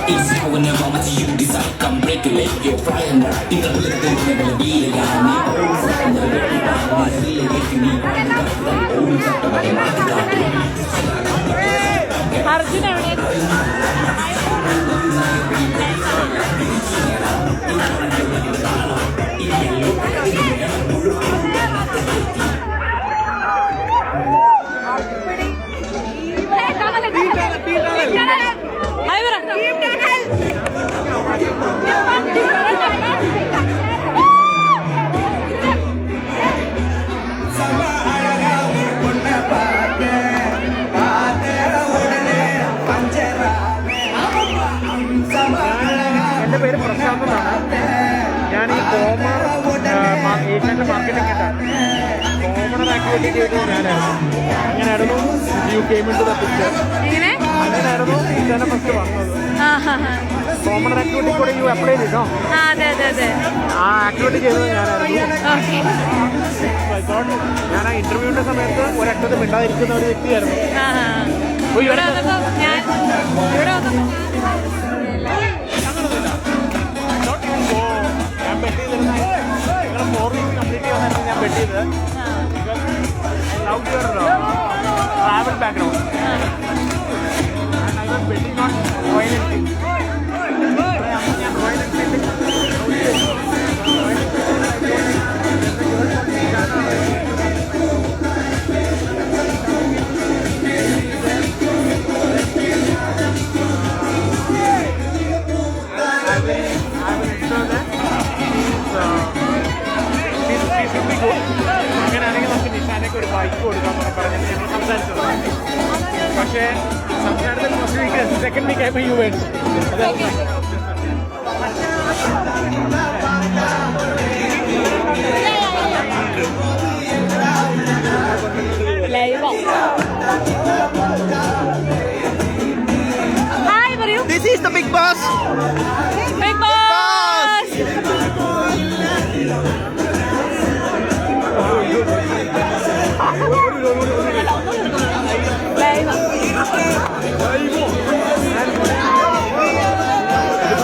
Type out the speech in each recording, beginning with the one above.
Easy whenever I'm to you decide come break a leg your fry and tinggal betul never be the guy me Arjun എവിടെ എൻ്റെ പേര് പ്രശാന്ത് എന്നാണ്. ഞാൻ ഈ ഏഷ്യൻ്റെ marketing commoner activity ചെയ്തത് ഞാനായിരുന്നു. അങ്ങനെയായിരുന്നു you came into the picture. അങ്ങനെയായിരുന്നു ഈശാനെ ഫസ്റ്റ് വന്നത്. കോമണർ ആക്ടിവിറ്റി കൂടെ യു അപ്ലൈ ചെയ്തോ? ആ ആക്ടിവിറ്റി ചെയ്തത് ഞാനായിരുന്നു. ഞാൻ ആ ഇന്റർവ്യൂവിൻ്റെ സമയത്ത് ഒരക്ഷരം മിണ്ടാതിരിക്കുന്ന ഒരു വ്യക്തിയായിരുന്നു. നിങ്ങളുടെ 4 വീക്സ് കംപ്ലീറ്റ് ചെയ്യാനായിരുന്നു ഞാൻ ബെറ്റ് ചെയ്തത്. Love your travel background and I was betting on royal Enfield. ഞാൻ റോയൽ എൻഫീൽഡ് അങ്ങനെയാണെങ്കിൽ നമുക്ക് നിഷാനൊക്കെ ഒരു ബൈക്ക് കൊടുക്കാമെന്ന് പറഞ്ഞിട്ട് ഞങ്ങൾ സംസാരിച്ചത്. പക്ഷേ സംസാരത്തിൽ ഫസ്റ്റ് വീക്ക് സെക്കൻഡ് വീക്ക് ആയപ്പോൾ യു വേണ്ടി This is the big boss. Big boss.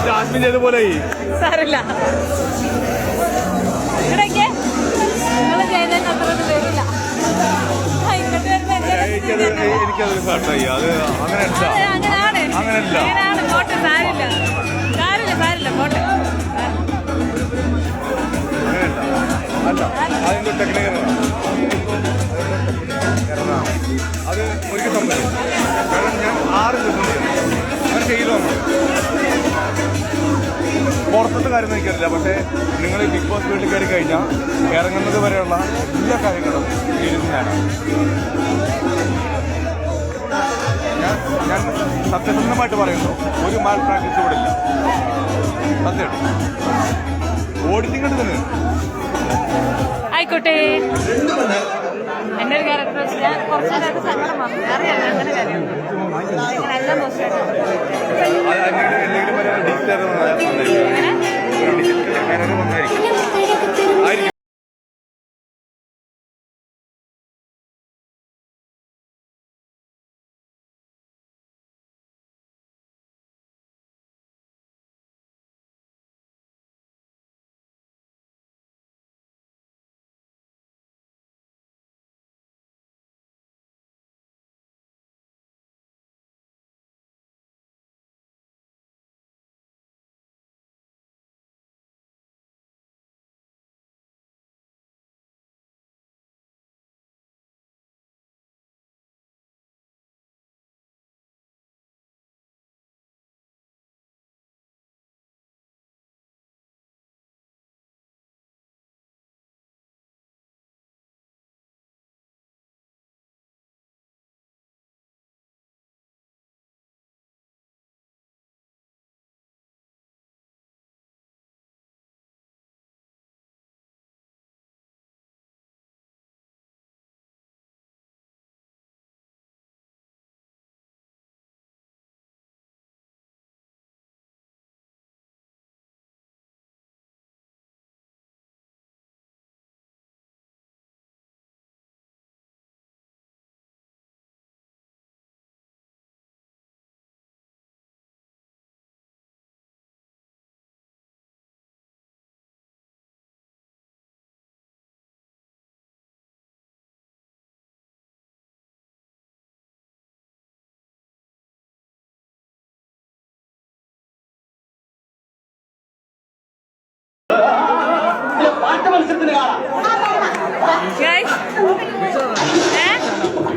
Jasmine ചെയ്തപോലെ സാരല്ല ഇവിടേക്ക് നിങ്ങൾ ചെയ്തതിന് അത്ര പേരില്ല. എനിക്കതൊരു കാട്ടായി. അത് അങ്ങനെയാണ് പോട്ടെ. സാരില്ല പോട്ടെ. അല്ല അതിൻ്റെ ടെക്നിക്കൽ അത് ഒരിക്കൽ സംഭവിക്കും. കാരണം ഞാൻ 6 ദിവസം അങ്ങനെ ചെയ്തു നമ്മൾ പുറത്തത്തെ കാര്യം എനിക്കറിയില്ല. പക്ഷേ നിങ്ങൾ ഈ ബിഗ് ബോസ് വീട്ടിൽ കയറി കഴിഞ്ഞാൽ ഇറങ്ങുന്നത് വരെയുള്ള എല്ലാ കാര്യങ്ങളും ചെയ്തിരുന്നു ഞാൻ സത്യസന്ധമായിട്ട് പറയുന്നു, ഒരു മാൽ പ്രാക്ടീസ് ഇവിടെ ഇല്ല. സത്യമായിട്ട് ഓഡിറ്റിംഗ് തന്നെ ആയിക്കോട്ടെ. എൻ്റെ ഒരു ക്യാരക്ടർ ഞാൻ കുറച്ച് നേരത്തെ സങ്കടം വന്നു. അറിയാം അങ്ങനെ കാര്യം നല്ല മോശമായിട്ട് എന്തെങ്കിലും ഡിജിറ്റൽ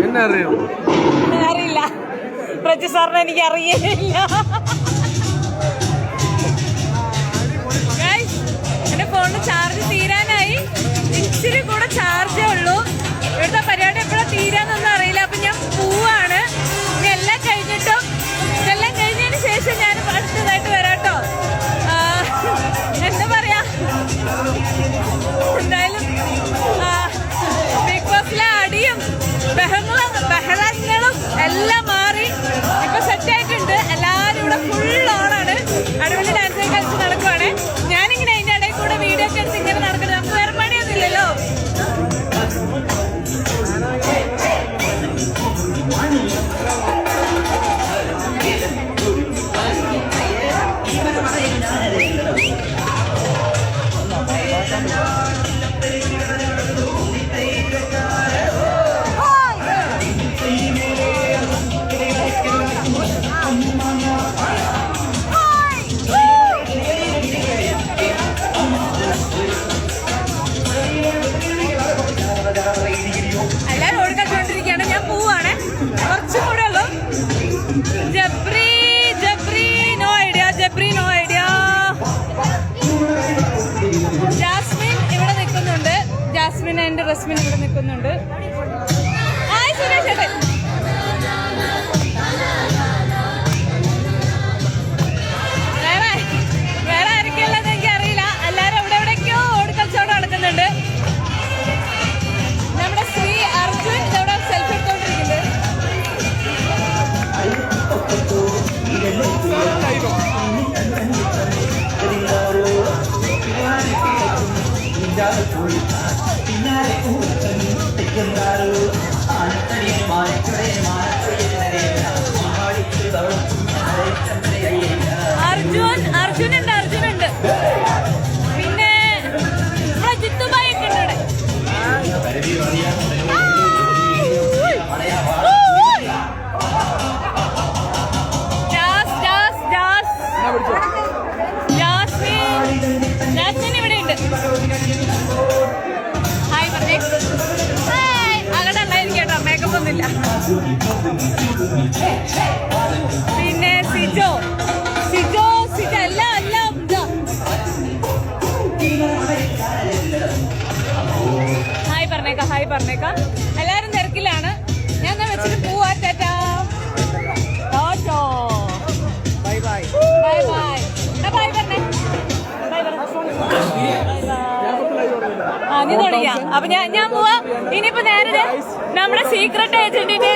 എന്നെ അറിയാം അറിയില്ല പ്രജു സാറിന് എനിക്ക് അറിയില്ല. എന്റെ ഫോണിന് ചാർജ് തീരാനായി, ഇച്ചിരി കൂടെ ചാർജേ ഉള്ളൂ. ഇവിടുത്തെ പരിപാടി എപ്പോഴാണ് തീരാന്നൊന്നും അറിയില്ല. അപ്പൊ ഞാൻ പോവാണ്. എല്ലാം കഴിഞ്ഞിട്ടും ഇതെല്ലാം കഴിഞ്ഞതിന് ശേഷം ഞാൻ അടുത്തതായിട്ട് വരാട്ടോ. എന്താ പറയാ, എന്തായാലും ബിഗ് ബോസിലെ അടിയും ബഹളങ്ങളും എല്ലാം മാറി ഇപ്പൊ സെറ്റ് ആയിട്ടുണ്ട്. എല്ലാരും ഇവിടെ ഫുൾ ഓണാണ്. അടിപൊളി ഡാൻസ് കളിച്ച് നടക്കുവാണ്. ഞാനിങ്ങനെ അതിന്റെ ഇടയിൽ കൂടെ വീഡിയോ ഒക്കെ എടുത്ത് ഇങ്ങനെ നടക്കുന്നത്. നമുക്ക് വേറെ പണിയൊന്നും ഇല്ലല്ലോ. എല്ലാരും ഓടിക്കൊണ്ടിരിക്കുകയാണ്. ഞാൻ പോവാണ്. കുറച്ചും കൂടെ ഉള്ളു. Jabri no idea. No idea. Jasmine ഇവിടെ നിൽക്കുന്നുണ്ട്. ജാസ്മിൻ ആൻഡ് റസ്മിൻ ഇവിടെ നിൽക്കുന്നുണ്ട്. ഹായ് സുരേഷ് ചേട്ടൻ. വേറെ ആരൊക്കെയുള്ളത് എനിക്ക് അറിയില്ല. എല്ലാരും എവിടെ എവിടേക്കോ ഓടിക്കളിച്ചോടെ നടക്കുന്നുണ്ട്. നമ്മുടെ ശ്രീ അർജുൻ ഇതവിടെ സെൽഫി എടുത്തോണ്ടിരിക്കുന്നുണ്ട്. അർജുനുണ്ട്. പിന്നെ നമ്മുടെ ജിത്തുബായി ഒക്കെ ഉണ്ട് ഇവിടെ. ജാസ്മിൻ ഇവിടെ ഉണ്ട്. ഹായ് പറഞ്ഞേ. ഹായ്. അങ്ങനെ ഉണ്ടായിരിക്കും കേട്ടോ, മേക്കപ്പ് ഒന്നുമില്ല. പിന്നെ സിജോ എല്ലാം ഹായ് പറഞ്ഞേക്കാം. എല്ലാരും തിരക്കിലാണ്. ഞാൻ വെച്ചിട്ട് പോവാ. ടാറ്റാ. ബൈ ബൈ പറഞ്ഞേ. നീ തുടങ്ങിയ. അപ്പൊ ഞാൻ പോവാ. ഇനിയിപ്പോ നേരെ നമ്മുടെ സീക്രട്ട് ഏജന്റിന്റെ